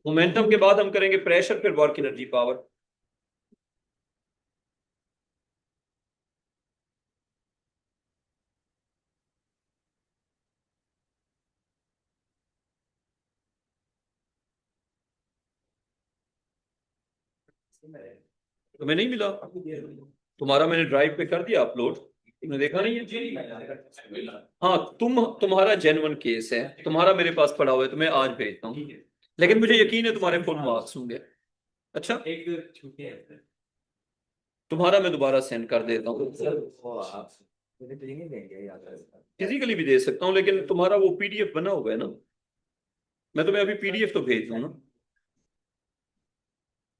Momentum के बाद हम करेंगे प्रेशर, फिर वर्क एनर्जी पावर। तुम्हें नहीं मिला? तुम्हारा मैंने ड्राइव पे कर दिया अपलोड, तुमने देखा नहीं है? हाँ, तुम्हारा जेन्युइन केस है, तुम्हारा मेरे पास पड़ा हुआ है, तो मैं आज भेजता हूँ। लेकिन मुझे यकीन है तुम्हारे फुल मार्क्स होंगे। अच्छा, एक छुट्टी है, तुम्हारा मैं दोबारा सेंड कर देता हूँ। फिजिकली भी दे सकता हूँ, लेकिन तुम्हारा वो पीडीएफ बना हुआ है ना, मैं तुम्हें अभी पीडीएफ तो भेज दूँ ना।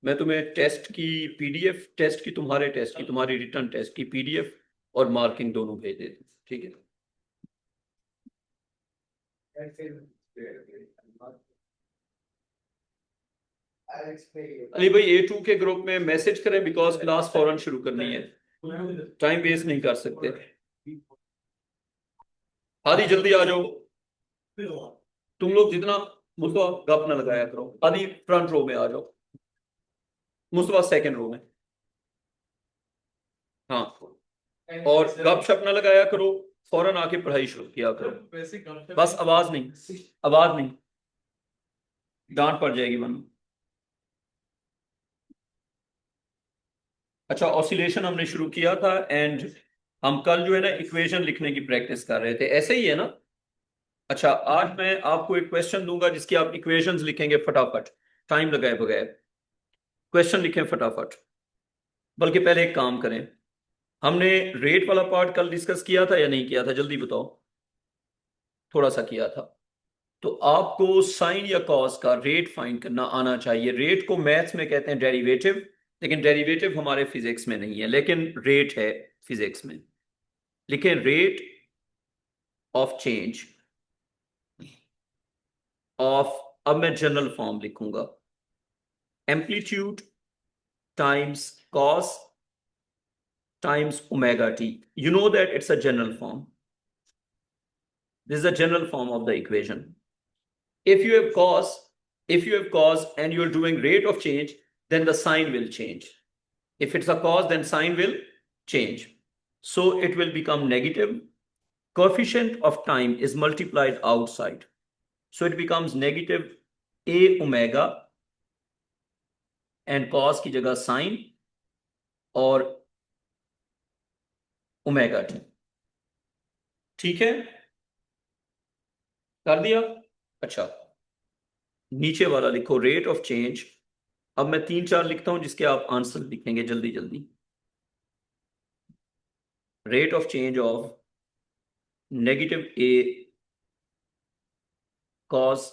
मैं तुम्हें टेस्ट की पीडीएफ, टेस्ट की, तुम्हारे टेस्ट की, तुम्हारी रिटर्न टेस्ट की पीडीएफ और मार्किंग दोनों भेज देता हूँ, ठीक है? अली भाई, A2 के ग्रुप में मैसेज करें, बिकॉज क्लास फौरन शुरू करनी है, टाइम वेस्ट नहीं कर सकते। आदि जल्दी आ जाओ, तुम लोग जितना, मुस्तफा गप ना लगाया करो। आदि फ्रंट रो में आ जाओ, मुस्तफा सेकंड रो में। हाँ, और गप शप ना लगाया करो, फौरन आके पढ़ाई शुरू किया करो। बस आवाज नहीं, आवाज नहीं, डांट पड़ जाएगी मन। अच्छा, ऑसिलेशन हमने शुरू किया था, एंड हम कल जो है ना इक्वेशन लिखने की प्रैक्टिस कर रहे थे, ऐसे ही है ना? अच्छा, आज मैं आपको एक क्वेश्चन दूंगा जिसकी आप इक्वेशंस लिखेंगे फटाफट, टाइम लगाए बगैर। क्वेश्चन लिखें फटाफट। बल्कि पहले एक काम करें, हमने रेट वाला पार्ट कल डिस्कस किया था या नहीं किया था, जल्दी बताओ। थोड़ा सा किया था। तो आपको साइन या कॉस का रेट फाइंड करना आना चाहिए। रेट को मैथ्स में कहते हैं डेरिवेटिव, लेकिन डेरिवेटिव हमारे फिजिक्स में नहीं है, लेकिन रेट है फिजिक्स में। लिखें रेट ऑफ चेंज ऑफ, अब मैं जनरल फॉर्म लिखूंगा, amplitude times cos times omega t. You know that it's a general form. This is a general form of the equation. If you have cos, if you have cos and you're doing rate of change, then the sign will change. If it's a cos, then sign will change. So it will become negative. Coefficient of time is multiplied outside. So it becomes negative a omega, and cos की जगह sin और omega T. ठीक है, कर दिया? अच्छा, नीचे वाला लिखो रेट ऑफ चेंज। अब मैं 3-4 लिखता हूं जिसके आप आंसर लिखेंगे जल्दी जल्दी। Rate of change of negative A cos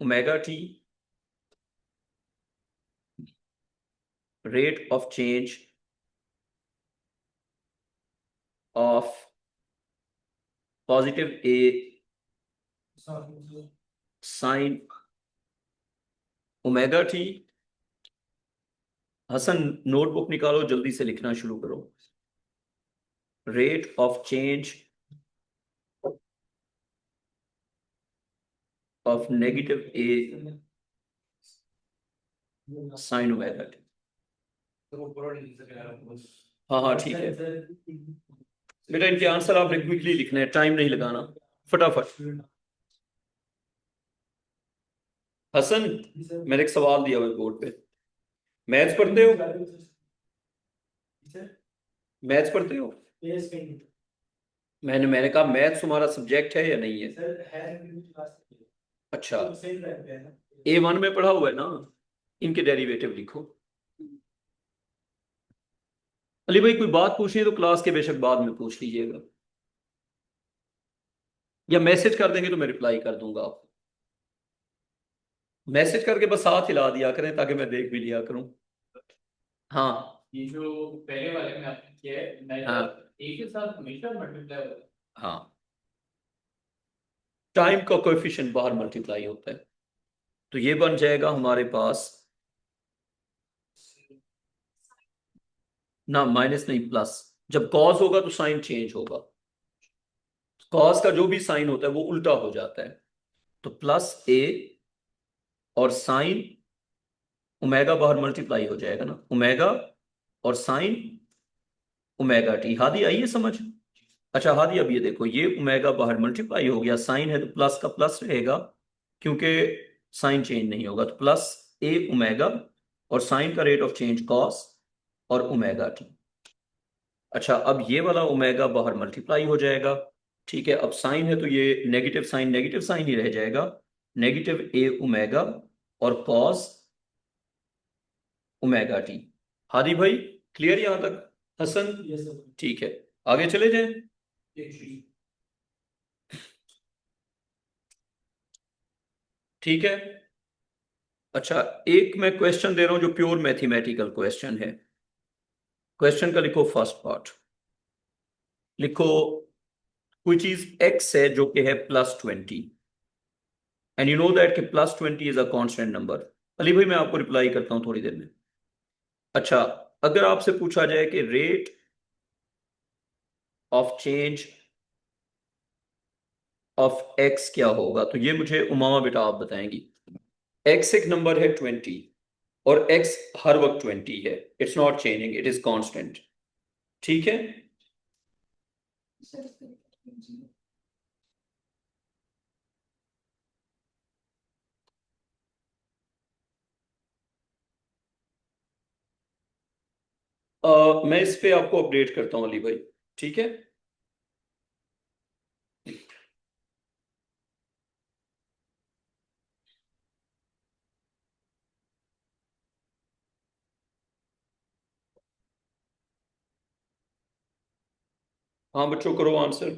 omega T, rate of change of positive A sine omega T. Hasan, notebook निकालो, जल्दी से लिखना शुरू करो। Rate of change of negative A sine omega T. हाँ हाँ ठीक है बेटा, इनके आंसर आपने क्विकली लिखने हैं, टाइम नहीं लगाना, फटाफट। हसन, मैंने एक सवाल दिया हुआ है बोर्ड पे, मैथ्स पढ़ते हो? मैथ्स पढ़ते हो? मैंने कहा मैथ्स तुम्हारा सब्जेक्ट है या नहीं है? अच्छा, A1 में पढ़ा हुआ है ना, इनके डेरिवेटिव लिखो। अली भाई, कोई बात पूछनी है तो क्लास के बेशक बाद में पूछ लीजिएगा, या मैसेज कर देंगे तो मैं रिप्लाई कर दूंगा आपको। मैसेज करके बस हाथ हिला दिया करें ताकि मैं देख भी लिया करूं। हाँ, ये जो पहले वाले में आपने किया है, हाँ, एक के साथ हमेशा मल्टीप्लाई होता है। हाँ, टाइम का कोएफिशिएंट बाहर मल्टीप्लाई होता है, तो ये बन जाएगा हमारे पास ना, माइनस नहीं प्लस। जब कॉस होगा तो साइन चेंज होगा, कॉस का जो भी साइन होता है वो उल्टा हो जाता है, तो प्लस ए और साइन ओमेगा बाहर मल्टीप्लाई हो जाएगा ना, ओमेगा और साइन ओमेगा टी। हादी आइए समझ। अच्छा हादी, अब ये देखो, ये ओमेगा बाहर मल्टीप्लाई हो गया, साइन है तो प्लस का प्लस रहेगा, क्योंकि साइन चेंज नहीं होगा, तो प्लस ए ओमेगा, और साइन का रेट ऑफ चेंज कॉस और ओमेगा टी। अच्छा, अब ये वाला ओमेगा बाहर मल्टीप्लाई हो जाएगा, ठीक है। अब साइन है तो ये नेगेटिव साइन ही रह जाएगा, नेगेटिव ए ओमेगा और कॉस ओमेगा टी। हादी भाई क्लियर यहां तक? हसन? Yes sir. ठीक है, आगे चले जाएं। एक चीज। ठीक है। अच्छा, एक मैं क्वेश्चन दे रहा हूं जो प्योर मैथमेटिकल क्वेश्चन है। क्वेश्चन का लिखो फर्स्ट पार्ट, लिखो कोई चीज x है जो कि है +20, एंड यू नो दैट कि +20 is a constant number. Ali भाई मैं आपको रिप्लाई करता हूं थोड़ी देर में। अच्छा, अगर आपसे पूछा जाए कि rate of change of x क्या होगा, तो ये मुझे उमामा बेटा आप बताएंगी। x एक नंबर है 20, और x हर वक्त 20 है, it's not changing, it is constant, ठीक है। मैं इस पे आपको अपडेट करता हूँ अली भाई, ठीक है। हाँ बच्चों करो आंसर,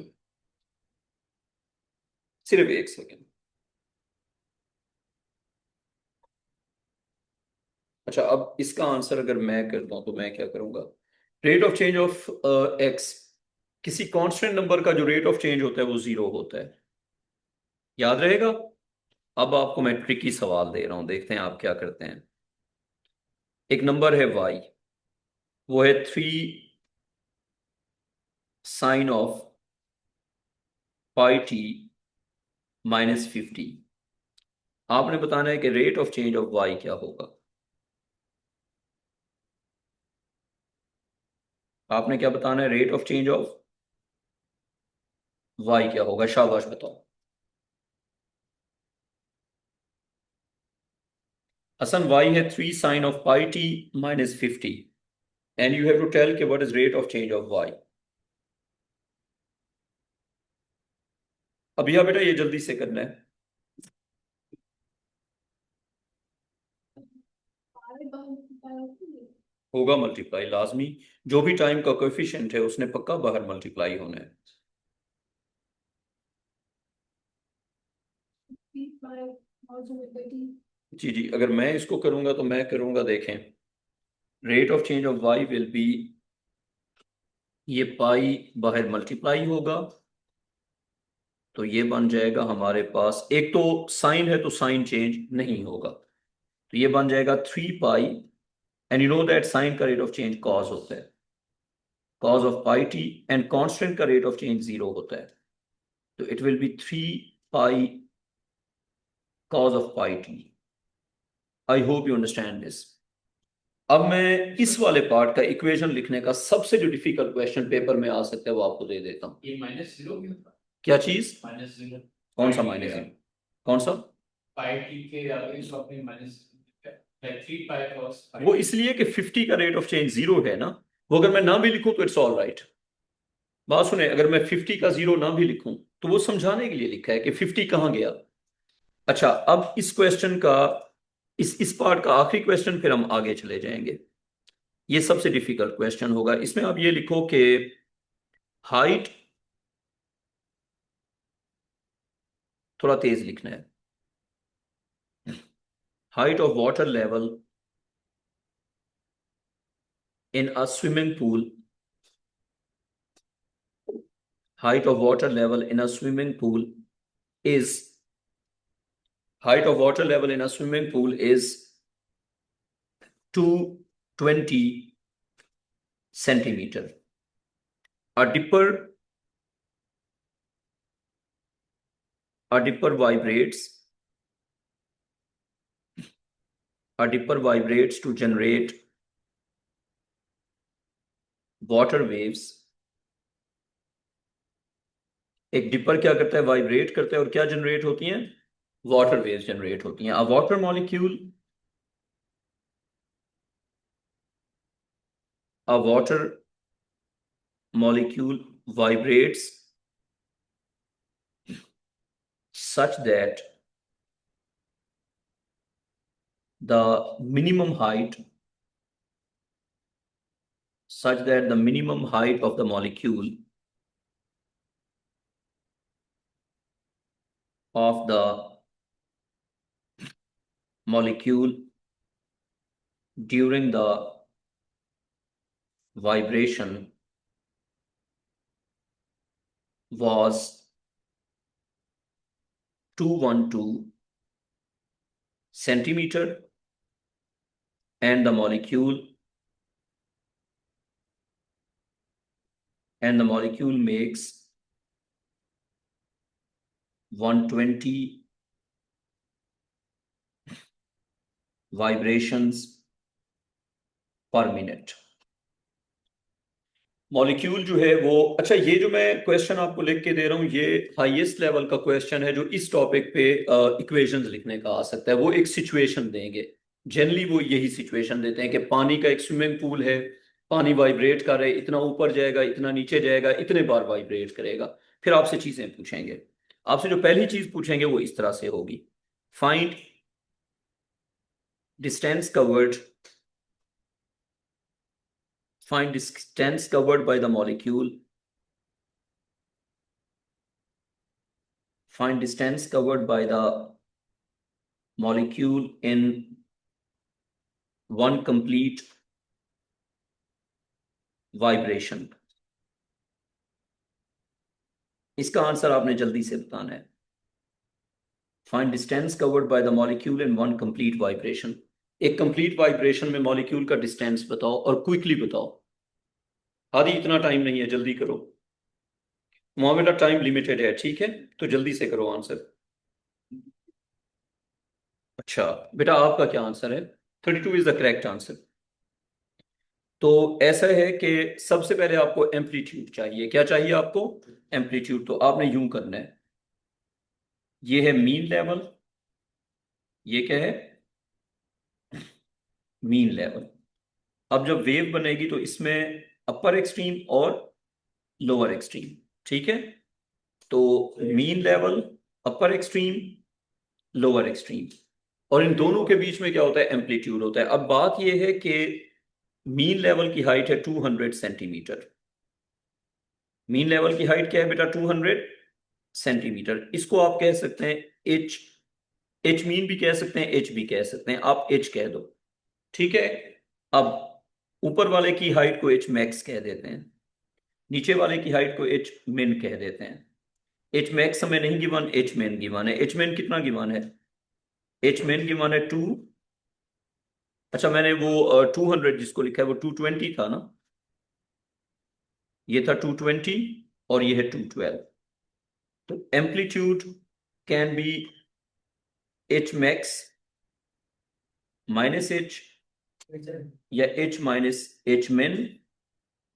सिर्फ एक सेकेंड। अच्छा, अब इसका आंसर अगर मैं करता हूं तो मैं क्या करूंगा, rate of change of x, किसी कांस्टेंट नंबर का जो रेट ऑफ चेंज होता है वो जीरो होता है, याद रहेगा। अब आपको मैं ट्रिकी सवाल दे रहा हूं, देखते हैं आप क्या करते हैं। एक नंबर है वाई, वो है 3 sin of πt -50। आपने बताना है कि rate of change of Y क्या होगा। आपने क्या बताना है, rate of change of Y क्या होगा, शाबाश बताओ। हसन, वाई है 3 sin of πt -50, and you have to tell कि what is rate of change of Y. अब यह बेटा ये जल्दी से करना है। होगा मल्टीप्लाई लाजमी, जो भी टाइम का कोएफिशिएंट है उसने पक्का बाहर मल्टीप्लाई होना है। जी जी, अगर मैं इसको करूंगा तो मैं करूंगा, देखें, rate of change of Y will be, ये पाई बाहर मल्टीप्लाई होगा, तो ये बन जाएगा हमारे पास, एक तो साइन है तो साइन चेंज नहीं होगा, तो ये बन जाएगा 3 pi, and you know that sine का रेट ऑफ चेंज कॉस होता है, cos of pi T, and constant का रेट ऑफ चेंज जीरो होता है, तो it will be 3 pi cos of pi T. I hope you understand this. अब मैं इस वाले पार्ट का इक्वेशन लिखने का सबसे जो डिफिकल्ट क्वेश्चन पेपर में आ सकता है वो आपको दे देता हूं। ये -0 क्यों था? क्या चीज? -0 कौन सा -0? कौन सा? पाई टी के आगे शॉप में माइनस है 3 पाई cos वो इसलिए कि 50 का रेट ऑफ चेंज जीरो है ना, वो अगर मैं ना भी लिखूं तो इट्स ऑल राइट। बात सुने, अगर मैं 50 का जीरो ना भी लिखूं तो वो समझाने के लिए लिखा है कि 50 कहां गया। अच्छा, अब इस क्वेश्चन का, इस पार्ट का आखिरी क्वेश्चन, फिर हम आगे चले जाएंगे। ये सबसे डिफिकल्ट क्वेश्चन होगा, इसमें आप ये लिखो कि हाइट, थोड़ा तेज लिखना है, height of water level in a swimming pool, height of water level in a swimming pool is, height of water level in a swimming pool is 220 centimeter. A dipper, a dipper vibrates A dipper vibrates to generate water waves. एक dipper क्या करता है, vibrate करता है, और क्या generate होती हैं, वाटर वेव्स जनरेट होती हैं. अ water molecule, a water molecule vibrates such that the minimum height of the molecule during the vibration was 212 centimeter, and the molecule makes 120 vibrations per minute. Molecule जो है वो, अच्छा ये जो मैं क्वेश्चन आपको लिख के दे रहा हूँ, ये हाईएस्ट लेवल का क्वेश्चन है जो इस टॉपिक पे इक्वेशंस लिखने का आ सकता है. वो एक सिचुएशन देंगे, जनरली वो यही सिचुएशन देते हैं कि पानी का एक स्विमिंग पूल है, पानी वाइब्रेट कर रहा है, इतना ऊपर जाएगा, इतना नीचे जाएगा, इतने बार वाइब्रेट करेगा. फिर आपसे चीजें पूछेंगे. आपसे जो पहली चीज पूछेंगे वो इस तरह से होगी, find distance covered by the molecule. Find distance covered by the molecule in one complete vibration. इसका आंसर आपने जल्दी से बताना है. Find distance covered by the molecule in one complete vibration. एक कंप्लीट वाइब्रेशन में मॉलिक्यूल का डिस्टेंस बताओ और क्विकली बताओ. आदि इतना टाइम नहीं है, जल्दी करो, वहां मेरा टाइम लिमिटेड है, ठीक है, तो जल्दी से करो आंसर. अच्छा बेटा, आपका क्या आंसर है? 32 इज द करेक्ट आंसर. तो ऐसा है कि सबसे पहले आपको एम्पलीट्यूड चाहिए. क्या चाहिए आपको? एम्पलीट्यूड. तो आपने यूं करना है, ये है मीन लेवल, ये क्या है, मीन लेवल. अब जब वेव बनेगी तो इसमें अपर एक्सट्रीम और लोअर एक्सट्रीम, ठीक है. तो मीन लेवल, अपर एक्सट्रीम, लोअर एक्सट्रीम, और इन दोनों के बीच में क्या होता है, एम्पलीट्यूड होता है. अब बात यह है कि मीन लेवल की हाइट है 200 सेंटीमीटर. मीन लेवल की हाइट क्या है बेटा? 200 सेंटीमीटर. इसको आप कह सकते हैं एच. एच मीन भी कह सकते हैं, एच भी कह सकते हैं, आप एच कह दो, ठीक है. अब ऊपर वाले की हाइट को एच मैक्स कह देते हैं, नीचे वाले की हाइट को एच मिन कह देते हैं. एच मैक्स हमें नहीं गिवन, एच मिन गिवन है. एच मिन कितना गिवन है? एच मिन गिवन है 2. अच्छा मैंने वो 200 जिसको लिखा है वो 220 था ना, ये था 220 और ये है 212. तो amplitude can be H max minus H या एच माइनस एच मिन.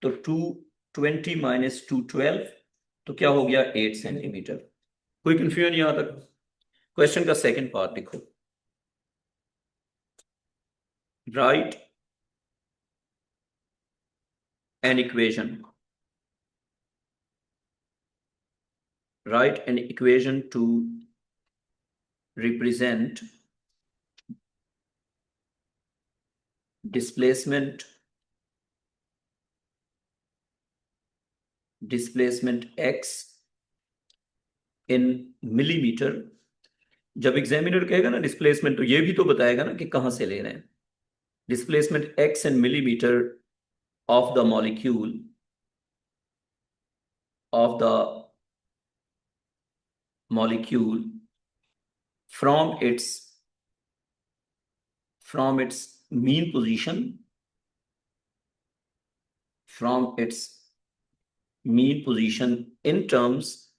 तो 220 माइनस 212 तो क्या हो गया? 8 सेंटीमीटर. कोई कंफ्यूजन यहां तक? क्वेश्चन का सेकंड पार्ट देखो. Right an equation, write an equation to represent displacement x in millimeter. जब एग्जामिनर कहेगा ना डिस्प्लेसमेंट, तो ये भी तो बताएगा ना कि कहां से ले रहे हैं. Displacement x in millimeter of the molecule from its mean position in terms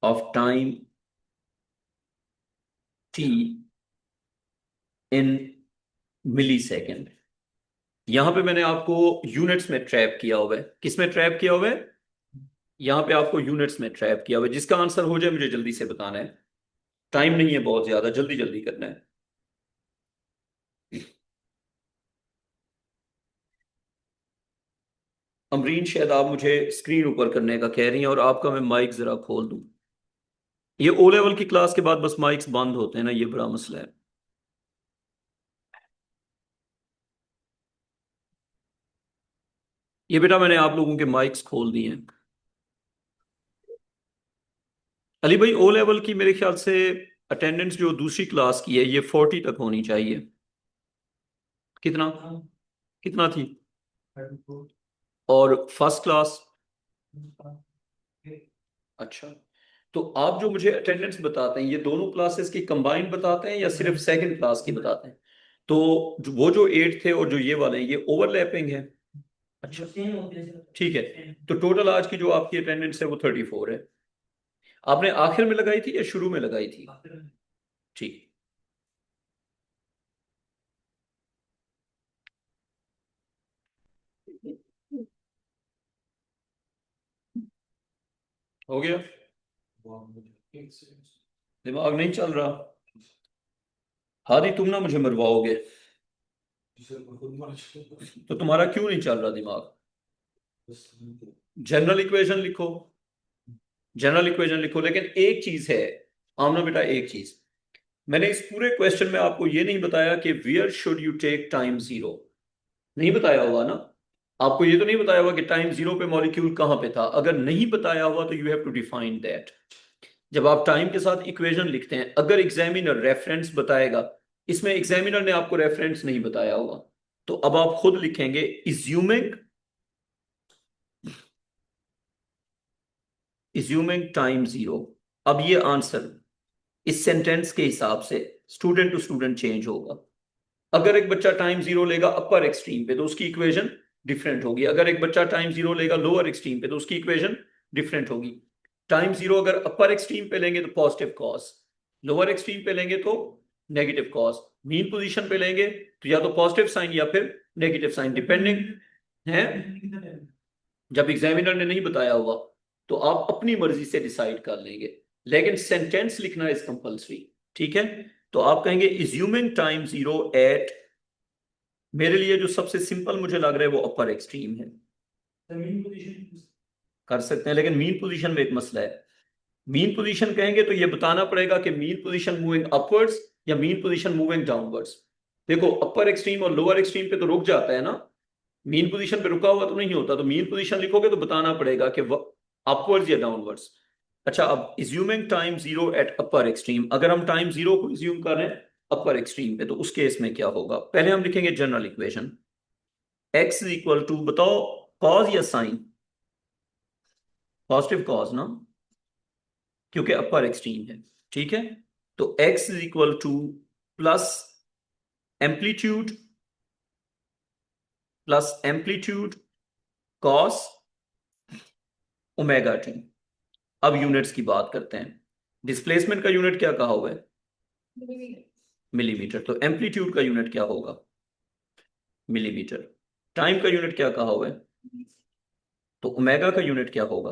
of time t in millisecond. यहां पे मैंने आपको यूनिट्स में ट्रैप किया हुआ है। किस में ट्रैप किया हुआ है? यहां पे आपको यूनिट्स में ट्रैप किया हुआ है। जिसका आंसर हो जाए मुझे जल्दी से बताना है, टाइम नहीं है बहुत ज्यादा, जल्दी जल्दी करना है। अमरीन शायद आप मुझे स्क्रीन ऊपर करने का कह रही हैं, और आपका मैं माइक जरा खोल दूं। ये ओ लेवल की क्लास के बाद बस माइक्स बंद होते हैं ना, ये बड़ा मसला है। ये बेटा मैंने आप लोगों के माइक्स खोल दिए हैं। अली भाई, ओ लेवल की मेरे ख्याल से अटेंडेंस जो दूसरी क्लास की है ये 40 तक होनी चाहिए। कितना कितना थी? और फर्स्ट क्लास? अच्छा, तो आप जो मुझे अटेंडेंस बताते हैं ये दोनों क्लासेस की कंबाइंड बताते हैं या सिर्फ सेकंड क्लास की बताते हैं? तो वो जो 8 थे और जो ये वाले हैं ये ओवरलैपिंग है। अच्छा, ठीक है। तो टोटल आज की जो आपकी अटेंडेंस है वो 34 है। आपने आखिर में लगाई थी या शुरू में लगाई थी? ठीक, हो गया। दिमाग नहीं चल रहा? हादी तुम ना मुझे मरवाओगे। तो तुम्हारा क्यों नहीं चल रहा दिमाग? जनरल इक्वेशन लिखो, जनरल इक्वेशन लिखो। लेकिन एक चीज है आमना बेटा, एक चीज मैंने इस पूरे क्वेश्चन में आपको ये नहीं बताया कि where should you take time zero. नहीं बताया हुआ ना? आपको ये तो नहीं बताया हुआ कि टाइम जीरो पे मॉलिक्यूल कहां पे था। अगर नहीं बताया हुआ तो you have to define that. जब आप टाइम के साथ इक्वेशन लिखते हैं, अगर एग्जामिनर रेफरेंस बताएगा, इसमें एग्जामिनर ने आपको रेफरेंस नहीं बताया होगा, तो अब आप खुद लिखेंगे इज्यूमिंग टाइम जीरो। अब ये आंसर इस सेंटेंस के हिसाब से स्टूडेंट टू स्टूडेंट चेंज होगा। अगर एक बच्चा टाइम जीरो लेगा अपर एक्सट्रीम पे तो उसकी इक्वेशन डिफरेंट होगी। अगर एक बच्चा टाइम जीरो लेगा लोअर एक्सट्रीम पे तो उसकी इक्वेशन डिफरेंट होगी। टाइम जीरो अगर अपर एक्सट्रीम पे लेंगे तो पॉजिटिव कॉस, लोअर एक्सट्रीम पे लेंगे तो नेगेटिव कॉस, मीन पोजीशन पे लेंगे तो या तो पॉजिटिव साइन या फिर नेगेटिव साइन, डिपेंडिंग है। जब एग्जामिनर ने नहीं बताया हुआ तो आप अपनी मर्जी से डिसाइड कर लेंगे, लेकिन सेंटेंस लिखना इज कंपल्सरी। ठीक है, तो आप कहेंगे इज्यूमिंग टाइम जीरो एट, मेरे लिए जो सबसे सिंपल मुझे लग रहा है वो अपर एक्सट्रीम है। कर सकते हैं, लेकिन मीन पोजीशन में एक मसला है। मीन पोजीशन कहेंगे तो ये बताना पड़ेगा कि मीन पोजीशन मूविंग अपवर्ड्स या मीन पोजीशन मूविंग डाउनवर्ड्स। देखो अपर एक्सट्रीम और लोअर एक्सट्रीम पे तो रुक जाता है ना, मीन पोजीशन पे रुका हुआ तो नहीं होता। तो मीन पोजीशन लिखोगे तो बताना पड़ेगा कि अपवर्ड्स या डाउनवर्ड्स। अच्छा, अब assuming time zero at upper extreme, अगर हम टाइम जीरो को इज्यूम कर रहे हैं अपर एक्सट्रीम पे तो उस केस में क्या होगा? पहले हम लिखेंगे general equation. X is equal to, बताओ कॉज या साइन? पॉजिटिव कॉज ना, क्योंकि अपर एक्सट्रीम है। ठीक है, तो X is equal to plus amplitude cos omega T. अब यूनिट्स की बात करते हैं। डिस्प्लेसमेंट का यूनिट क्या कहा हुआ है? मिलीमीटर। तो एम्पलीट्यूड का यूनिट क्या होगा? मिलीमीटर। टाइम का यूनिट क्या कहा हुआ है? तो ओमेगा का यूनिट क्या होगा?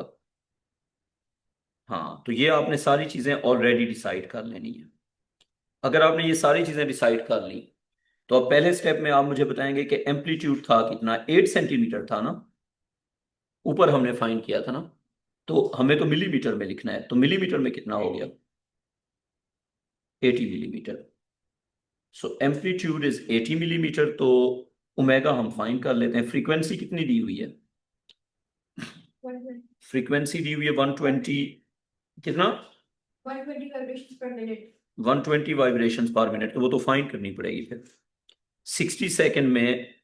हाँ, तो ये आपने सारी चीजें ऑलरेडी डिसाइड कर लेनी है। अगर आपने ये सारी चीजें डिसाइड कर ली तो अब पहले स्टेप में आप मुझे बताएंगे कि एम्पलीट्यूड था कितना? 8 सेंटीमीटर था ना, ऊपर हमने फाइंड किया था ना। तो हमें तो मिलीमीटर में लिखना है, तो मिलीमीटर में कितना हो गया? 80 millimetre. So amplitude is 80 millimetre. तो ओमेगा हम फाइंड कर लेते हैं। फ्रीक्वेंसी कितनी दी हुई है? फ्रीक्वेंसी दी हुई है 120। कितना? 120 वाइब्रेशंस पर मिनट। तो वो तो फाइंड करनी पड़ेगी फिर। 60 सेकेंड में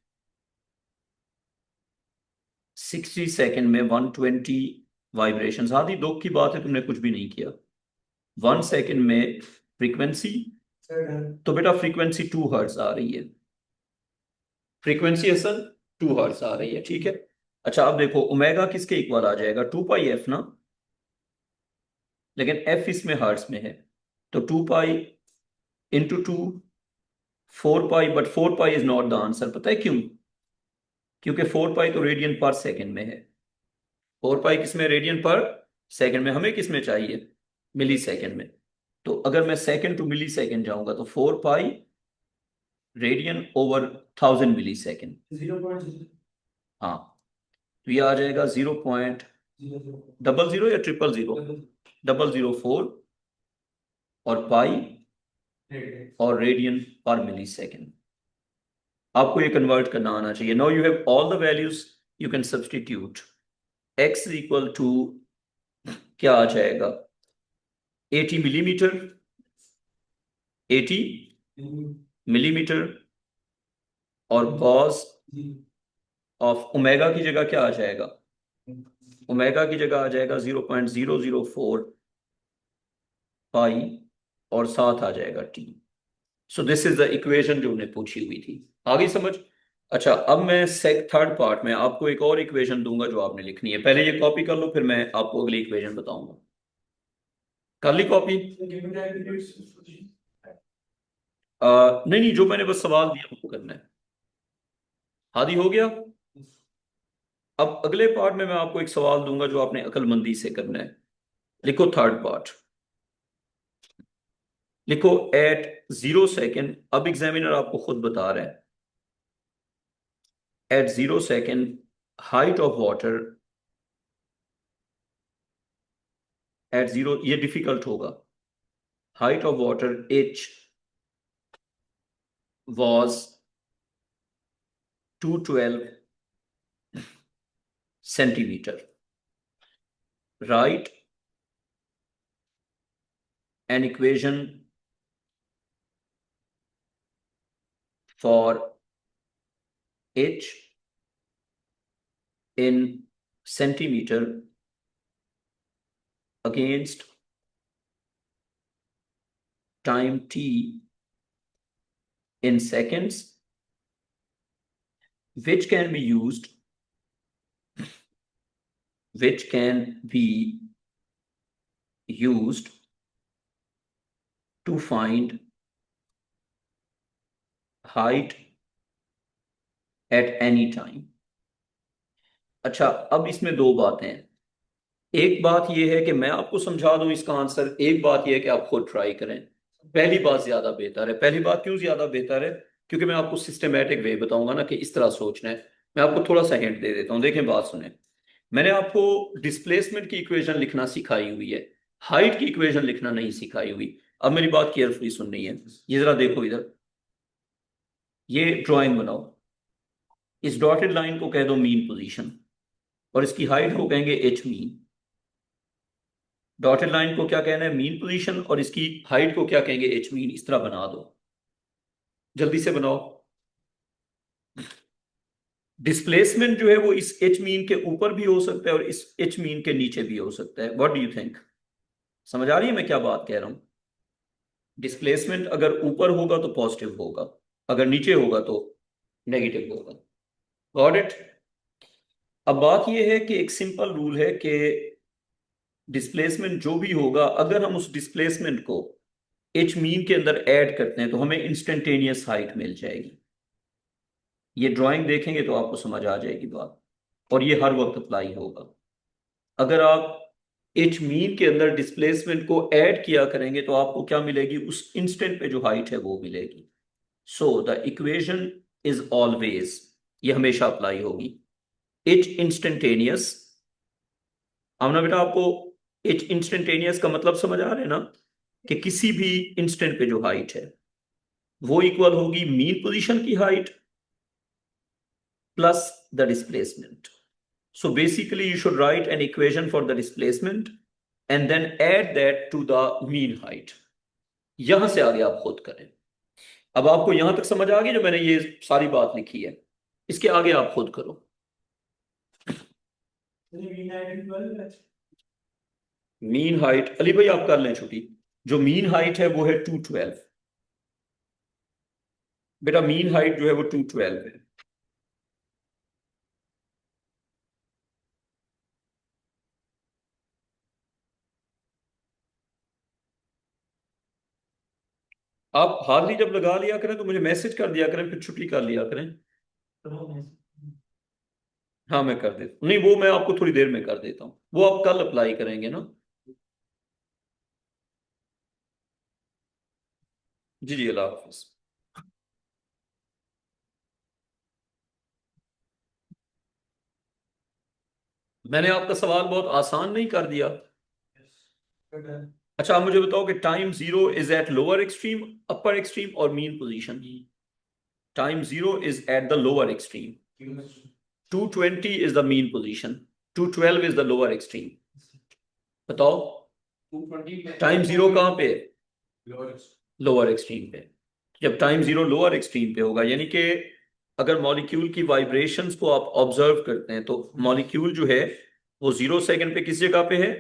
120 वाइब्रेशंस। आधी दुख की बात है, तुमने कुछ भी नहीं किया। 1 सेकेंड में फ्रीक्वेंसी, तो बेटा फ्रीक्वेंसी 2 हर्ट्ज आ रही है। फ्रीक्वेंसी असल 2 हर्ट्ज आ रही है। ठीक है, अच्छा अब देखो ओमेगा किसके इक्वल आ जाएगा? 2 पाई एफ ना, लेकिन एफ इसमें हर्ट्ज में है। तो 2 pi into 2 4 pi, but 4 pi is not the answer. पता है क्यों? क्योंकि 4 पाई तो रेडियन पर सेकंड में है। 4 पाई किस में? रेडियन पर सेकंड में। हमें किस में चाहिए? मिली सेकंड में। तो अगर मैं सेकंड टू मिली सेकंड जाऊंगा तो 4 पाई रेडियन ओवर 1000 मिली सेकंड। हाँ, तो ये आ जाएगा 0.00 या 000, 004 और पाई और रेडियन पर मिली सेकेंड। आपको ये कन्वर्ट करना आना चाहिए। Now you have all the values, you can substitute. x is equal to क्या आ जाएगा? 80 मिलीमीटर, 80 मिलीमीटर, और cos ऑफ ओमेगा की जगह क्या आ जाएगा? ओमेगा की जगह आ जाएगा 0.004 पाई, और साथ आ जाएगा t। So this is the equation जो उन्हें पूछी हुई थी। आ गई समझ? अच्छा, अब मैं थर्ड पार्ट में आपको एक और इक्वेशन दूंगा जो आपने लिखनी है। पहले ये कॉपी कर लो, फिर मैं आपको अगली इक्वेशन बताऊंगा। कर ली कॉपी? नहीं नहीं, जो मैंने बस सवाल दिया आपको करना है। हादी हो गया? अब अगले पार्ट में मैं आपको एक सवाल दूंगा जो आपने अक्लमंदी से करना है। लिखो थर्ड पार्ट। लिखो एट 0 सेकेंड। अब एग्जामिनर आपको खुद बता रहा है। At 0 second, height of water at zero, ये डिफिकल्ट होगा। Height of water h was 212 centimeter. Write an equation for h in centimeter against time t in seconds, which can be used which can be used to find height at any time. अच्छा, अब इसमें दो बातें हैं। एक बात यह है कि मैं आपको समझा दूं इसका आंसर, एक बात यह है कि आप खुद ट्राई करें। पहली बात ज्यादा बेहतर है। पहली बात क्यों ज्यादा बेहतर है? क्योंकि मैं आपको सिस्टमेटिक वे बताऊंगा ना कि इस तरह सोचना है। मैं आपको थोड़ा सा हिंट दे देता हूं, देखें, बात सुने। मैंने आपको डिस्प्लेसमेंट की इक्वेशन लिखना सिखाई हुई है, हाइट की इक्वेशन लिखना नहीं सिखाई हुई। अब मेरी बात केयरफुली सुननी है। ये जरा देखो इधर, ये ड्राइंग बनाओ। इस डॉटेड लाइन को कह दो मीन पोजीशन, और इसकी हाइट को कहेंगे एच मीन। डॉटेड लाइन को क्या कहना है? मीन पोजीशन, और इसकी हाइट को क्या कहेंगे? H mean. इस तरह बना दो, जल्दी से बनाओ। डिस्प्लेसमेंट जो है वो इस एच मीन के ऊपर भी हो सकता है और इस एच मीन के नीचे भी हो सकता है। What do you think? समझ आ रही है मैं क्या बात कह रहा हूं? डिस्प्लेसमेंट अगर ऊपर होगा तो पॉजिटिव होगा, अगर नीचे होगा तो नेगेटिव होगा। Got it? अब बात यह है कि एक सिंपल रूल है कि डिस्प्लेसमेंट जो भी होगा, अगर हम उस डिस्प्लेसमेंट को एच मीन के अंदर ऐड करते हैं तो हमें इंस्टेंटेनियस हाइट मिल जाएगी। ये ड्राइंग देखेंगे तो आपको समझ आ जाएगी बात, और ये हर वक्त अप्लाई होगा। अगर आप एच मीन के अंदर डिस्प्लेसमेंट को ऐड किया करेंगे तो आपको क्या मिलेगी? उस इंस्टेंट पे जो हाइट है वो मिलेगी। So the equation is always, ये हमेशा अप्लाई होगी। H instantaneous. हमने बेटा आपको एच इंस्टेंटेनियस का मतलब समझ आ रहा है ना, कि किसी भी इंस्टेंट पे जो हाइट है वो इक्वल होगी मीन पोजीशन की height plus the displacement. So basically, you should write an equation for the displacement and then add that to the mean height. यहां से आगे आप खुद करें। अब आपको यहां तक समझ आ गई जो मैंने ये सारी बात लिखी है? इसके आगे आप खुद करो। मीन हाइट अली भाई आप कर लें छुट्टी। जो मीन हाइट है वो है 212। बेटा मीन हाइट जो है वो 212 है। आप हार्डली जब लगा लिया करें तो मुझे मैसेज कर दिया करें, फिर छुट्टी कर लिया करें। हाँ मैं कर देता हूँ, नहीं वो मैं आपको थोड़ी देर में कर देता हूँ, वो आप कल अप्लाई करेंगे ना। जी जी, अल्लाह हाफिज। मैंने आपका सवाल बहुत आसान नहीं कर दिया? अच्छा आप मुझे बताओ कि time zero is at lower extreme, upper extreme और mean position. Time zero is at the lower extreme, 220 is the mean position, 212 is the lower extreme. बताओ 220 टाइम जीरो कहाँ पे है? लोअर एक्सट्रीम पे। जब टाइम जीरो लोअर एक्सट्रीम पे होगा, यानी कि अगर मॉलिक्यूल की वाइब्रेशंस को आप ऑब्जर्व करते हैं तो मॉलिक्यूल जो है वो 0 सेकंड पे किस जगह पे है?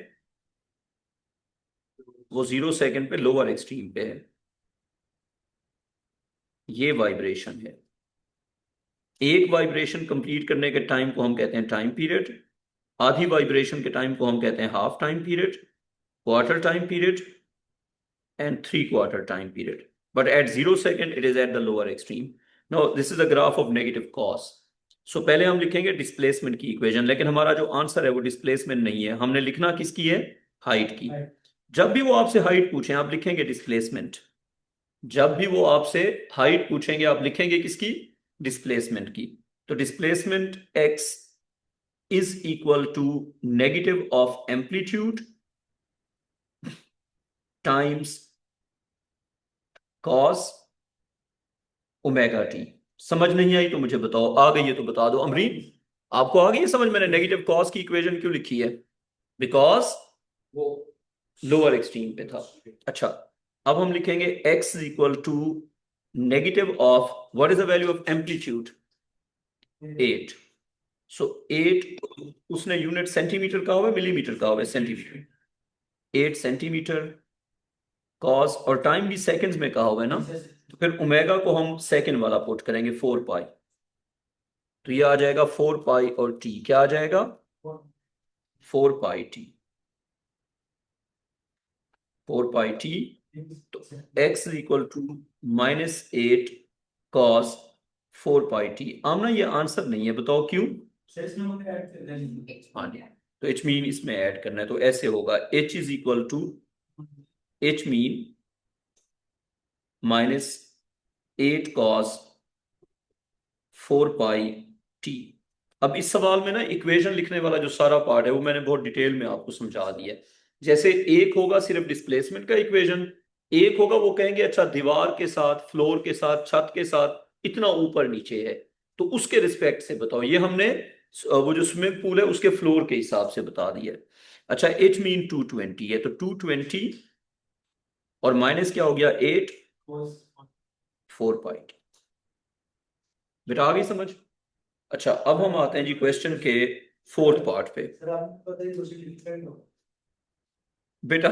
वो 0 सेकंड पे लोअर एक्सट्रीम पे है। ये वाइब्रेशन है। एक वाइब्रेशन कंप्लीट करने के टाइम को हम कहते हैं टाइम पीरियड, आधी वाइब्रेशन के टाइम को हम कहते हैं half time period, quarter time period and 3/4 time period. But at 0 second, it is at the lower extreme. Now, this is a graph of negative cos. So पहले हम लिखेंगे displacement की इक्वेशन, लेकिन हमारा जो आंसर है वो डिस्प्लेसमेंट नहीं है, हमने लिखना किसकी है? हाइट की। जब भी वो आपसे हाइट पूछें आप लिखेंगे डिस्प्लेसमेंट। जब भी वो आपसे हाइट पूछेंगे आप लिखेंगे किसकी? डिस्प्लेसमेंट की। तो displacement x is equal to negative of amplitude times cos omega T. समझ नहीं आई तो मुझे बताओ, आ गई है तो बता दो। अमरीन आपको आ गई है समझ? मैंने नेगेटिव कॉस की इक्वेशन क्यों लिखी है? बिकॉज वो लोअर एक्सट्रीम पे था। अच्छा अब हम लिखेंगे x is equal to negative of what is the value of amplitude? 8। So 8 उसने यूनिट सेंटीमीटर का हुआ मिलीमीटर का हुआ? सेंटीमीटर। 8 सेंटीमीटर कॉस, और टाइम भी सेकंड्स में कहा हुआ है ना, तो फिर ओमेगा को हम सेकंड वाला पुट करेंगे 4 पाई। तो ये आ जाएगा 4 पाई और टी क्या आ जाएगा? 4 पाई टी। 4 pi T. तो x is equal to -8 cos 4 pi T. Amna ये आंसर नहीं है, बताओ क्यों? हाँ जी, तो एच मीन इसमें ऐड करना है, तो ऐसे होगा h is equal to H mean -8 cos 4 pi T. अब इस सवाल में ना इक्वेशन लिखने वाला जो सारा पार्ट है वो मैंने बहुत डिटेल में आपको समझा दिया है। जैसे एक होगा सिर्फ डिस्प्लेसमेंट का इक्वेशन, एक होगा वो कहेंगे अच्छा दीवार के साथ, फ्लोर के साथ, छत के साथ इतना ऊपर नीचे है, तो उसके रिस्पेक्ट से बताओ। ये हमने वो जो स्विमिंग पूल है उसके फ्लोर के हिसाब से बता दिया है। अच्छा एच मीन 220 है, तो 220 और माइनस क्या हो गया 8, 4 पाई। बेटा आ गई समझ? अच्छा अब हम आते हैं जी क्वेश्चन के फोर्थ पार्ट पे। बेटा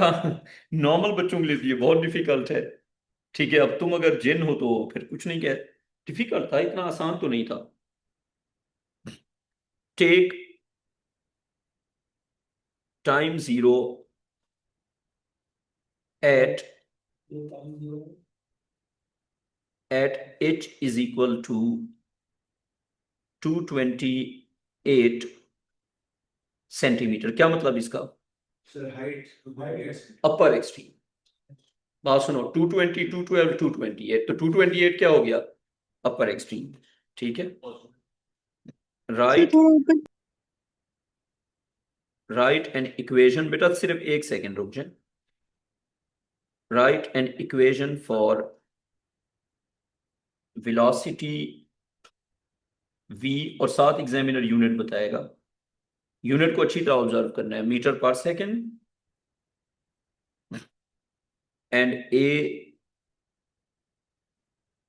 नॉर्मल बच्चों के लिए तो ये बहुत डिफिकल्ट है। ठीक है, अब तुम अगर जिन हो तो फिर कुछ नहीं कह। डिफिकल्ट था, इतना आसान तो नहीं था। Take time zero at h is equal to 228 centimetre. क्या मतलब इसका? Upper extreme. बात सुनो, 220, 212, 228, तो 228 क्या हो गया? अपर एक्सट्रीम। ठीक है, राइट। राइट एन इक्वेशन, बेटा सिर्फ एक सेकेंड रुक जाए। Right an equation for velocity v, और साथ एग्जामिनर यूनिट बताएगा। यूनिट को अच्छी तरह ऑब्जर्व करना है, मीटर पर सेकेंड एंड ए।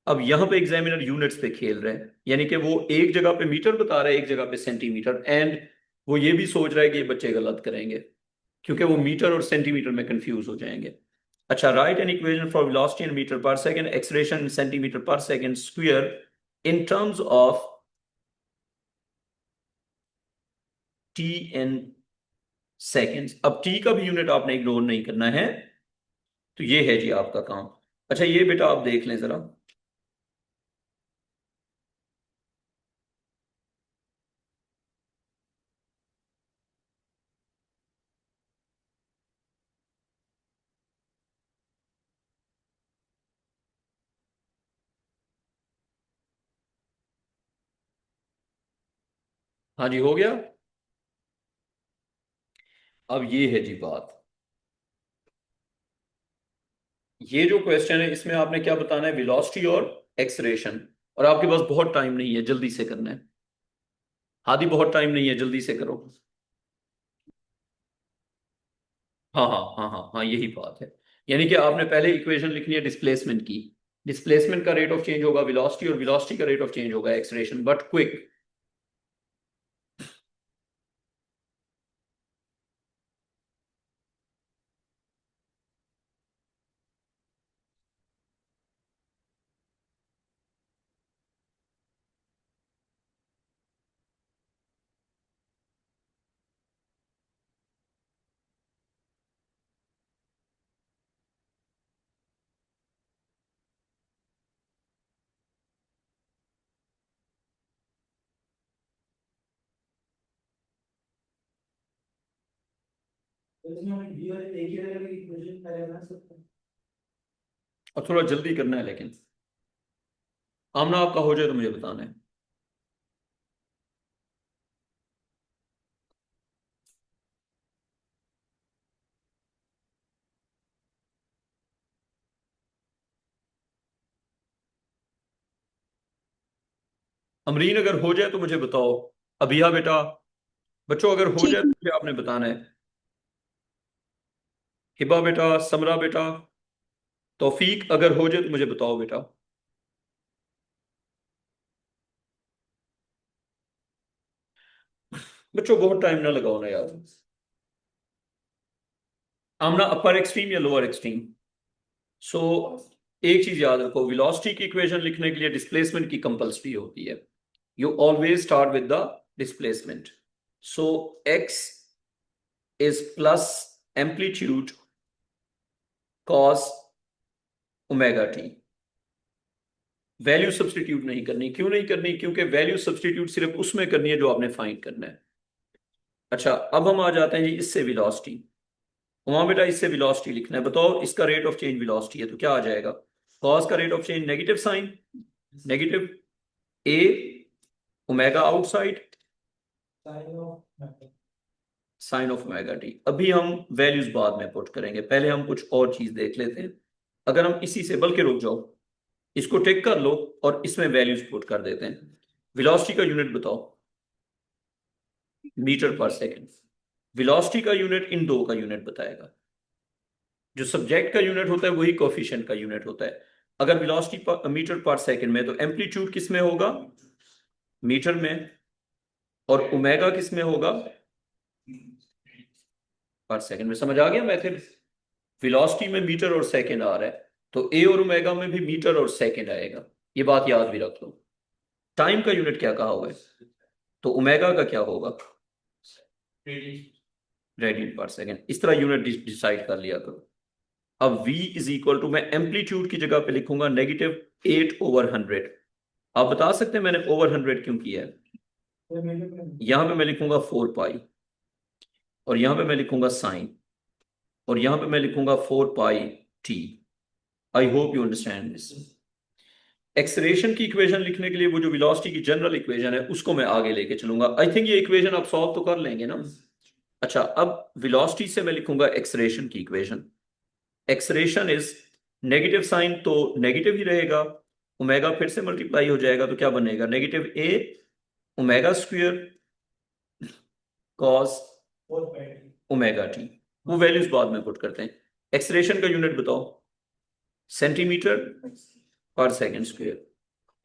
अब यहां पे एग्जामिनर यूनिट्स पे खेल रहे हैं, यानी कि वो एक जगह पे मीटर बता रहा है, एक जगह पे सेंटीमीटर, एंड वो ये भी सोच रहा है कि ये बच्चे गलत करेंगे क्योंकि वो मीटर और सेंटीमीटर में कंफ्यूज हो जाएंगे। अच्छा, write an equation for velocity in metre per second, acceleration in centimetre per second square in terms of T in seconds. अब टी का भी यूनिट आपने इग्नोर नहीं करना है, तो ये है जी आपका काम। अच्छा ये बेटा आप देख लें जरा, हाँ जी हो गया। अब ये है जी बात, ये जो क्वेश्चन है इसमें आपने क्या बताना है, वेलोसिटी और एक्सलेरेशन, और आपके पास बहुत टाइम नहीं है, जल्दी से करना है। हादी बहुत टाइम नहीं है, जल्दी से करो। हाँ हाँ हाँ हाँ हाँ यही बात है। यानी कि आपने पहले इक्वेशन लिखनी है डिस्प्लेसमेंट की, डिस्प्लेसमेंट का रेट ऑफ चेंज होगा वेलोसिटी, और वेलोसिटी का रेट ऑफ चेंज होगा एक्सलेरेशन, बट क्विक। और थोड़ा जल्दी करना है लेकिन, आमना आपका हो जाए तो मुझे बताना है। अमरीन अगर हो जाए तो मुझे बताओ, अभिया बेटा, बच्चों अगर हो ठीक जाए तो मुझे आपने बताना है। हिबा बेटा, समरा बेटा, तौफीक अगर हो जाए तो मुझे बताओ बेटा। बच्चों बहुत टाइम ना लगाओ ना यार। आमना अपर एक्सट्रीम या लोअर एक्सट्रीम? सो एक चीज याद रखो, वेलोसिटी की इक्वेशन लिखने के लिए डिस्प्लेसमेंट की कंपलसरी होती है। You always start with the displacement. So x is plus amplitude cos omega T. Value substitute नहीं करनी, क्यों नहीं करनी? क्योंकि वैल्यू सब्सटीट्यूट सिर्फ उसमें करनी है जो आपने फाइंड करना है। अच्छा अब हम आ जाते हैं जी इससे वेलोसिटी। वहां बेटा इससे वेलोसिटी लिखना है, बताओ इसका रेट ऑफ चेंज वेलोसिटी है तो क्या आ जाएगा? कॉस का rate of change negative sine, negative A omega outside sine of omega T. अभी हम वैल्यूज बाद में पुट करेंगे, पहले हम कुछ और चीज देख लेते हैं। अगर हम इसी से, बल्कि रुक जाओ, इसको टिक कर लो और इसमें वैल्यूज पुट कर देते हैं। वेलोसिटी का यूनिट बताओ, मीटर पर सेकंड। वेलोसिटी का यूनिट इन दो का यूनिट बताएगा। जो सब्जेक्ट का यूनिट होता है वही कोफिशिएंट का यूनिट होता है। अगर वेलोसिटी पर मीटर पर सेकंड में, तो एम्पलीट्यूड किस में होगा? मीटर में। और ओमेगा किस में होगा? पर सेकंड में। समझ आ गया मैथड? वेलोसिटी में मीटर और सेकंड आ रहा है, तो ए और ओमेगा में भी मीटर और सेकंड आएगा। ये बात याद भी रख लो। टाइम का यूनिट क्या कहा हुआ है, तो ओमेगा का क्या होगा? रेडियन पर सेकंड। इस तरह यूनिट डिसाइड कर लिया करो। अब v इज इक्वल टू, मैं एम्पलीट्यूड की जगह पे लिखूंगा -8/100। आप बता सकते हैं मैंने ओवर 100 क्यों किया है? यहां पे मैं लिखूंगा 4 पाई, और यहां पे मैं लिखूंगा साइन, और यहां पे मैं लिखूंगा 4 पाई t। I hope you understand this. Acceleration की इक्वेशन लिखने के लिए वो जो वेलोसिटी की जनरल इक्वेशन है उसको मैं आगे लेके चलूंगा। आई थिंक ये इक्वेशन आप सॉल्व तो कर लेंगे ना? अच्छा अब वेलोसिटी से मैं लिखूंगा एक्सलेरेशन की equation. Acceleration is, negative sine तो नेगेटिव ही रहेगा, ओमेगा फिर से मल्टीप्लाई हो जाएगा, तो क्या बनेगा? -a omega square cos omega T. वो वैल्यूज बाद में पुट करते हैं। एक्सलेरेशन का यूनिट बताओ, centimetre per second square,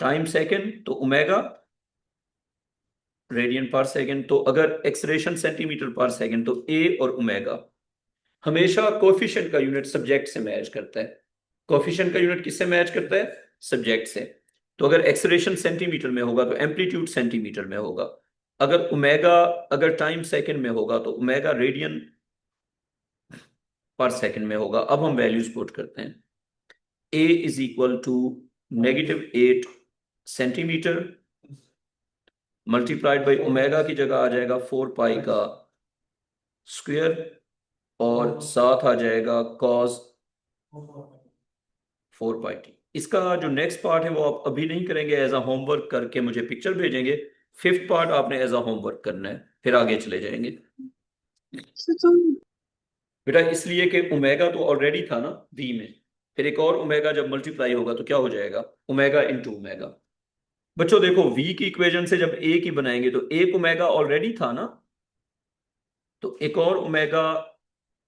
time second तो ओमेगा, रेडियन पर सेकंड। तो अगर एक्सलेरेशन सेंटीमीटर पर सेकंड तो ए और ओमेगा। हमेशा कोफिशिएंट का यूनिट सब्जेक्ट से मैच करता है। कोफिशिएंट का यूनिट किससे मैच करता है? सब्जेक्ट से। तो अगर एक्सलेरेशन सेंटीमीटर में होगा तो एम्पलीट्यूड सेंटीमीटर में होगा। अगर ओमेगा, अगर टाइम सेकंड में होगा तो ओमेगा रेडियन पर सेकंड में होगा। अब हम वैल्यूज पुट करते हैं। A is equal to -8 centimetre multiplied by omega की जगह आ जाएगा 4 पाई का स्क्वायर और साथ आ जाएगा cos 4 पाई टी। इसका जो नेक्स्ट पार्ट है वो आप अभी नहीं करेंगे, एज अ होमवर्क करके मुझे पिक्चर भेजेंगे। 5th पार्ट आपने एज अ होमवर्क करना है, फिर आगे चले जाएंगे बेटा, इसलिए कि ओमेगा तो ऑलरेडी था ना v में, फिर एक और ओमेगा जब मल्टीप्लाई होगा तो क्या हो जाएगा, ओमेगा इंटू ओमेगा। बच्चों देखो, v की इक्वेशन से जब a की बनाएंगे तो एक ओमेगा ऑलरेडी था ना, तो एक और ओमेगा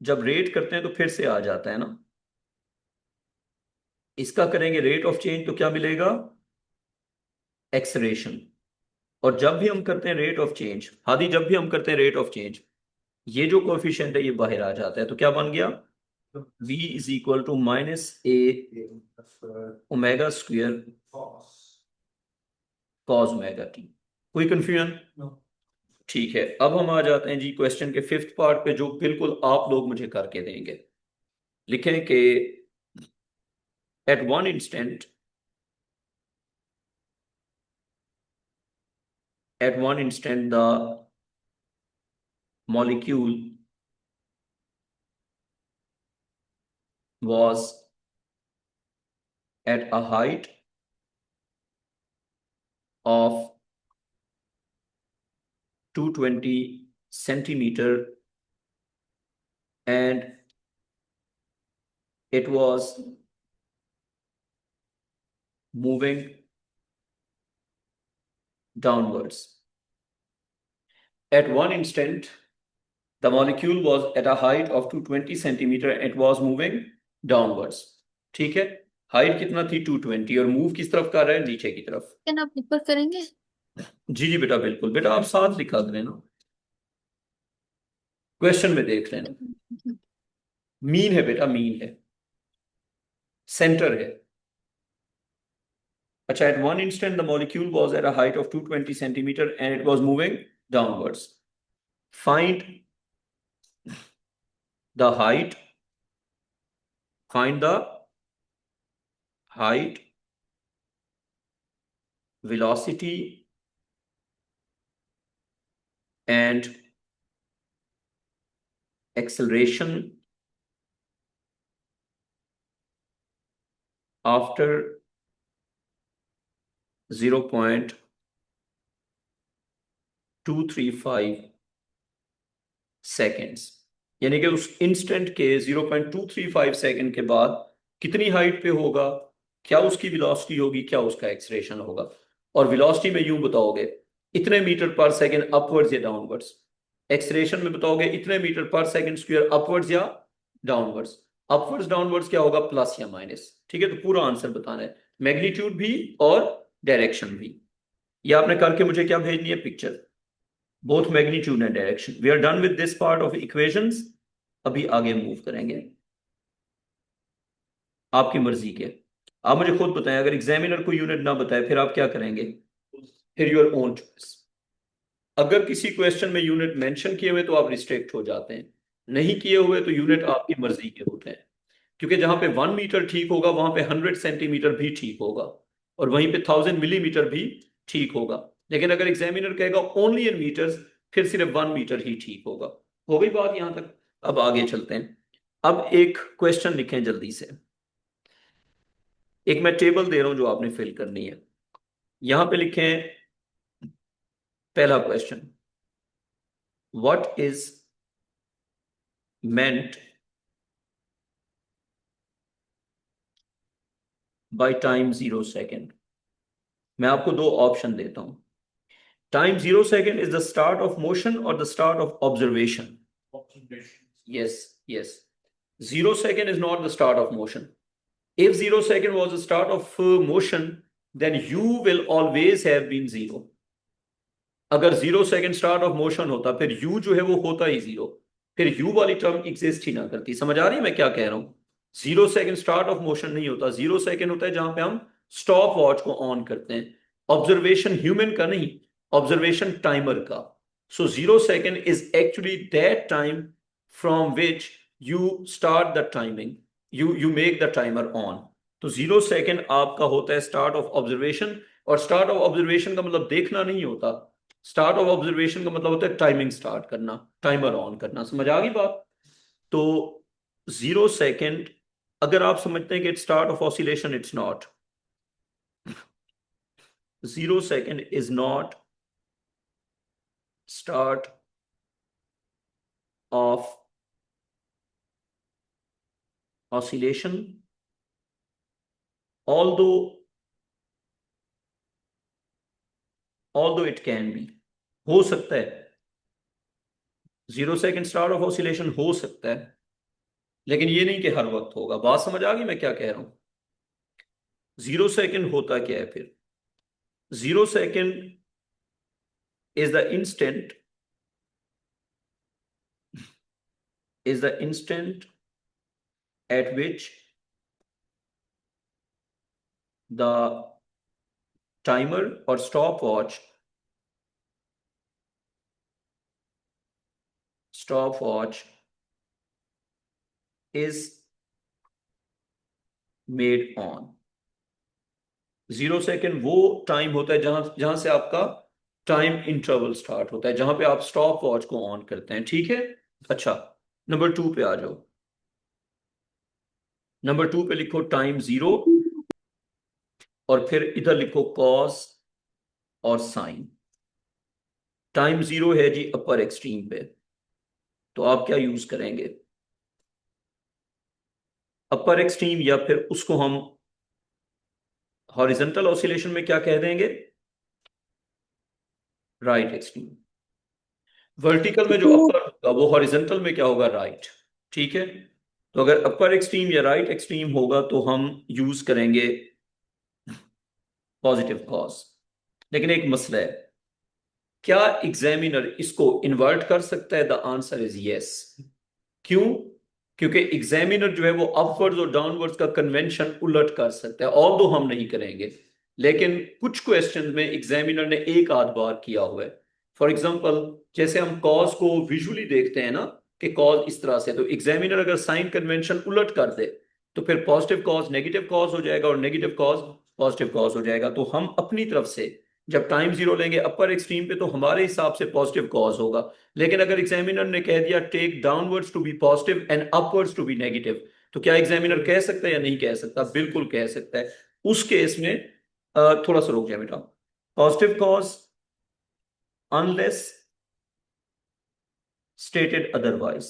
जब रेट करते हैं तो फिर से आ जाता है ना। इसका करेंगे रेट ऑफ चेंज तो क्या मिलेगा, एक्सलेरेशन। और जब भी हम करते हैं रेट ऑफ चेंज, हादी जब भी हम करते हैं रेट ऑफ चेंज, ये जो कोफिशिएंट है ये बाहर आ जाता है, तो क्या बन गया, v is equal to -a omega square cos omega T. कोई कंफ्यूजन? ठीक है, अब हम आ जाते हैं जी क्वेश्चन के 5th पार्ट पे, जो बिल्कुल आप लोग मुझे करके देंगे। लिखें कि at one instant the molecule was at a height of 220 centimeter and it was moving downwards. At one instant, the molecule was at a height of 220 centimeter and it was moving downwards. ठीक है, height कितना थी 220 और move किस तरफ कर रहा है, नीचे की तरफ। क्या आप ऊपर करेंगे? जी जी बेटा बिल्कुल, बेटा आप साथ लिखा करें ना, क्वेश्चन में देख लेना। मीन है बेटा, मीन है, सेंटर है। अच्छा, at one instant the molecule was at a height of 220 centimeter and it was moving downwards. Find the height, velocity and acceleration after 0.235 seconds, यानी कि उस इंस्टेंट के 0.235 सेकंड के बाद कितनी हाइट पे होगा, क्या उसकी वेलोसिटी होगी, क्या उसका एक्सेलरेशन होगा। और वेलोसिटी में यूं बताओगे इतने मीटर पर सेकंड अपवर्ड्स या डाउनवर्ड्स, एक्सेलरेशन में बताओगे इतने metre per second square upwards या डाउनवर्ड्स। अपवर्ड्स डाउनवर्ड्स क्या होगा, प्लस या माइनस। ठीक है, तो पूरा आंसर बताना है, मैग्नीट्यूड भी और डायरेक्शन भी। ये आपने करके मुझे क्या भेजनी है, picture, both magnitude and direction. We are done with this part of equations, अभी आगे मूव करेंगे आपकी मर्जी के। आप मुझे खुद बताएं, अगर एग्जामिनर को यूनिट ना बताए फिर आप क्या करेंगे, फिर योर ओन चॉइस। अगर किसी क्वेश्चन में यूनिट मेंशन किए हुए तो आप रिस्ट्रिक्ट हो जाते हैं, नहीं किए हुए तो यूनिट आपकी मर्जी के होते हैं। क्योंकि जहां पे 1 मीटर ठीक होगा वहां पे 100 सेंटीमीटर भी ठीक होगा, और वहीं पे 1000 मिलीमीटर भी ठीक होगा। लेकिन अगर एग्जामिनर कहेगा ओनली इन मीटर्स, फिर सिर्फ 1 मीटर ही ठीक होगा। हो गई बात यहां तक? अब आगे चलते हैं। अब एक क्वेश्चन लिखें जल्दी से, एक मैं टेबल दे रहा हूं जो आपने फिल करनी है। यहां पे लिखें पहला question, what is meant by time 0 second। मैं आपको दो ऑप्शन देता हूं। Time 0 second is the start of motion or the start of observation? Yes, yes. 0 second is not the start of motion. If 0 second was the start of motion, then u will always have been 0. अगर 0 second start of motion होता फिर u जो है वो होता ही 0, फिर u वाली term exist ही ना करती। समझ आ रही है मैं क्या कह रहा हूं? 0 second स्टार्ट ऑफ मोशन नहीं होता, 0 second होता है जहां पे हम स्टॉप वॉच को ऑन करते हैं। ऑब्जर्वेशन ह्यूमन का नहीं, ऑब्जर्वेशन टाइमर का। सो 0 second is actually that time from which you start the timing, you make the timer on. तो 0 सेकंड आपका होता है स्टार्ट ऑफ ऑब्जर्वेशन, और स्टार्ट ऑफ ऑब्जर्वेशन का मतलब देखना नहीं होता, स्टार्ट ऑफ ऑब्जर्वेशन का मतलब होता है टाइमिंग स्टार्ट करना, टाइमर ऑन करना। समझ आ गई बात? तो 0 सेकंड अगर आप समझते हैं कि it's start of oscillation, it's not. 0 second is not start of oscillation, although it can be, हो सकता है 0 सेकंड स्टार्ट ऑफ ऑसिलेशन हो सकता है, लेकिन ये नहीं कि हर वक्त होगा। बात समझ आ गई मैं क्या कह रहा हूं? 0 सेकंड होता क्या है फिर? 0 second is the instant at which the timer or stopwatch is made on। 0 second वो टाइम होता है जहां जहां से आपका टाइम इंटरवल स्टार्ट होता है, जहां पे आप स्टॉप वॉच को ऑन करते हैं। ठीक है? अच्छा, नंबर 2 पे आ जाओ। नंबर 2 पे लिखो टाइम 0, और फिर इधर लिखो कॉस और साइन। टाइम 0 है जी अपर एक्सट्रीम पे, तो आप क्या यूज करेंगे? अपर एक्सट्रीम, या फिर उसको हम हॉरिजॉन्टल ऑसिलेशन में क्या कह देंगे? Right extreme. वर्टिकल में जो अपर होगा वो हॉरिजॉन्टल में क्या होगा? राइट। ठीक है? तो अगर अपर एक्सट्रीम या राइट एक्सट्रीम होगा तो हम यूज करेंगे पॉजिटिव कॉज। लेकिन एक मसला है, क्या एग्जामिनर इसको इन्वर्ट कर सकता है? The answer is yes. क्यों? क्योंकि एग्जामिनर जो है वो अपवर्ड्स और डाउनवर्ड्स का कन्वेंशन उलट कर सकता है, और दो हम नहीं करेंगे, लेकिन कुछ क्वेश्चंस में एग्जामिनर ने एक आध बार किया हुआ है। फॉर एग्जांपल, जैसे हम कॉज को विजुअली देखते हैं ना कि कॉज इस तरह से, तो एग्जामिनर अगर साइन कन्वेंशन उलट कर दे तो फिर पॉजिटिव कॉज नेगेटिव कॉज हो जाएगा और नेगेटिव कॉज पॉजिटिव कॉज हो जाएगा। तो हम अपनी तरफ से जब टाइम 0 लेंगे अपर एक्सट्रीम पे तो हमारे हिसाब से पॉजिटिव कॉज होगा। लेकिन अगर एग्जामिनर ने कह दिया take downwards to be positive and upwards to be negative, तो क्या एग्जामिनर कह सकता है या नहीं कह सकता? बिल्कुल कह सकता है। उस केस में थोड़ा सा रुक जाए बेटा। Positive cause unless stated otherwise,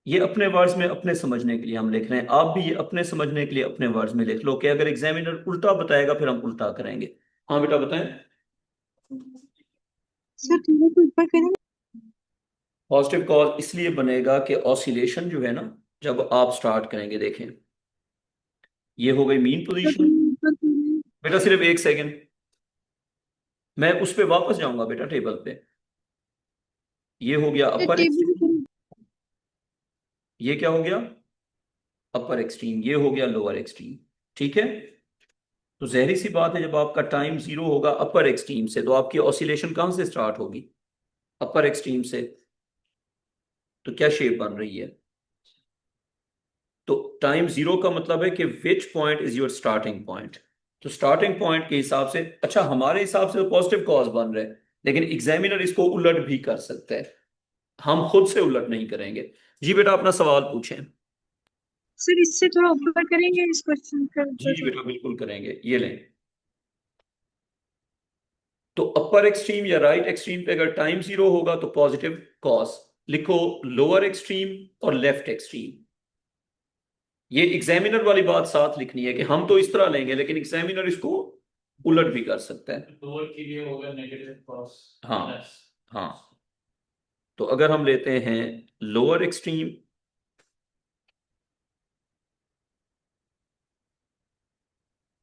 ये अपने वर्ड्स में अपने समझने के लिए हम लिख रहे हैं, आप भी ये अपने समझने के लिए अपने वर्ड्स में लिख लो कि अगर एग्जामिनर उल्टा बताएगा फिर हम उल्टा करेंगे। हाँ बेटा बताएं। सर थोड़ा सा ऊपर करें। पॉजिटिव कॉज इसलिए बनेगा कि ऑसिलेशन जो है ना, जब आप स्टार्ट करेंगे, देखें ये हो गई मीन सर पोजीशन। थोड़ा ऊपर करें। बेटा सिर्फ एक सेकंड, मैं उस पे वापस जाऊंगा बेटा टेबल पे। ये हो गया सर अपर टेबल एक्सट्रीम, ऊपर। ये क्या हो गया? अपर एक्सट्रीम। ये हो गया लोअर एक्सट्रीम। ठीक है? तो जहरी सी बात है, जब आपका टाइम 0 होगा अपर एक्सट्रीम से तो आपकी ऑसिलेशन कहां से स्टार्ट होगी? अपर एक्सट्रीम से। तो क्या शेप बन रही है? तो टाइम 0 का मतलब है कि which point is your starting point. तो स्टार्टिंग पॉइंट के हिसाब से, अच्छा हमारे हिसाब से तो पॉजिटिव कॉज बन रहे हैं, लेकिन एग्जामिनर इसको उलट भी कर सकता है, हम खुद से उलट नहीं करेंगे। जी बेटा अपना सवाल पूछें। सर इससे थोड़ा ऊपर करेंगे इस क्वेश्चन का जी ऊपर जी थोड़ा। बेटा बिल्कुल करेंगे, ये लें। तो अपर एक्सट्रीम या राइट एक्सट्रीम पे अगर टाइम 0 होगा तो पॉजिटिव कॉज लिखो, लोअर एक्सट्रीम और लेफ्ट एक्सट्रीम। ये एग्जामिनर वाली बात साथ लिखनी है कि हम तो इस तरह लेंगे, लेकिन एग्जामिनर इसको उलट भी कर सकता है। लोअर के लिए होगा नेगेटिव कॉस। हाँ हाँ। तो अगर हम लेते हैं लोअर एक्सट्रीम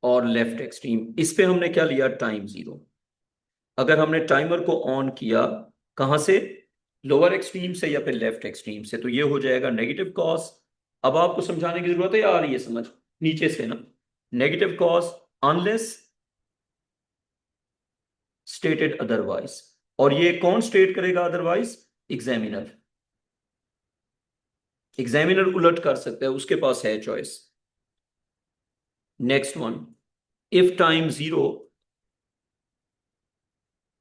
और लेफ्ट एक्सट्रीम, इस पे हमने क्या लिया? टाइम 0। अगर हमने टाइमर को ऑन किया कहां से? लोअर एक्सट्रीम से या फिर लेफ्ट एक्सट्रीम से, तो ये हो जाएगा नेगेटिव कॉस। अब आपको समझाने की जरूरत है या आ रही है समझ? नीचे से ना, negative cos unless stated otherwise. और ये कौन स्टेट करेगा अदरवाइज? एग्जामिनर। एग्जामिनर उलट कर सकता है, उसके पास है choice. Next one, if time 0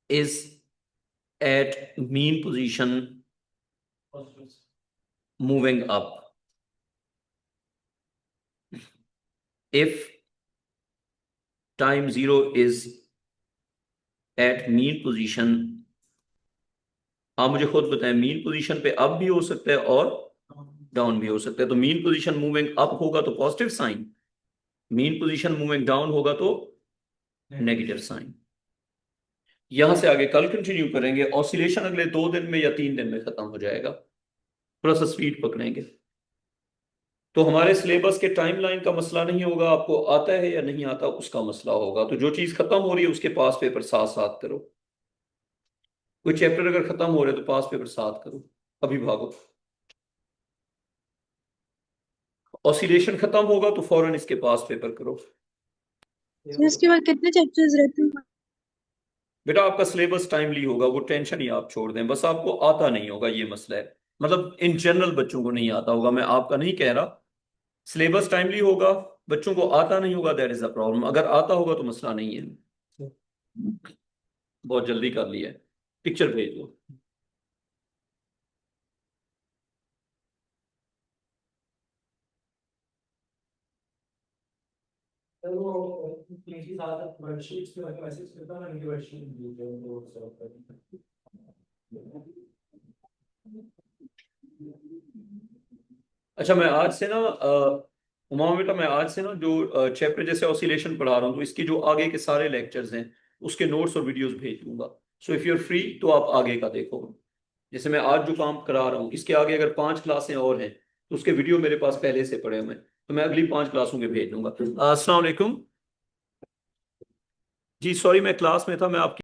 is at mean position moving up, if time 0 is at mean position, आप मुझे खुद बताएं, मीन पोजीशन पे अप भी हो सकता है और डाउन भी हो सकता है। तो मीन पोजीशन मूविंग अप होगा तो positive sine, mean position moving down होगा तो नेगेटिव साइन। यहां से आगे कल कंटिन्यू करेंगे। ऑसिलेशन अगले 2 दिन में या 3 दिन में खत्म हो जाएगा, थोड़ा सा स्पीड पकड़ेंगे। तो हमारे सिलेबस के टाइमलाइन का मसला नहीं होगा, आपको आता है या नहीं आता उसका मसला होगा। तो जो चीज खत्म हो रही है उसके पास पेपर साथ साथ करो। कोई चैप्टर अगर खत्म हो रहा है तो पास पेपर साथ करो, अभी भागो। ऑसिलेशन खत्म होगा तो फौरन इसके पास पेपर करो। सर इसके बाद कितने चैप्टर्स रहते हैं? बेटा आपका सिलेबस टाइमली होगा, वो टेंशन ही आप छोड़ दें, बस आपको आता नहीं होगा, ये मसला है। मतलब इन जनरल बच्चों को नहीं आता होगा, मैं आपका नहीं कह रहा। सिलेबस टाइमली होगा, बच्चों को आता नहीं होगा, दैट इज अ प्रॉब्लम। अगर आता होगा तो मसला नहीं है। बहुत जल्दी कर लिया है, पिक्चर भेज दो। अच्छा मैं आज से ना उमा बेटा, मैं आज से ना जो चैप्टर जैसे ऑसिलेशन पढ़ा रहा हूँ, तो इसकी जो आगे के सारे लेक्चर्स हैं उसके नोट्स और वीडियोस भेज दूंगा। So if you are free तो आप आगे का देखो। जैसे मैं आज जो काम करा रहा हूँ, इसके आगे अगर 5 क्लासें और हैं तो उसके वीडियो मेरे पास पहले से पड़े हुए हैं, तो मैं अगली 5 क्लासों के भेज दूंगा। अस्सलाम वालेकुम जी, सॉरी मैं क्लास में था, मैं आपकी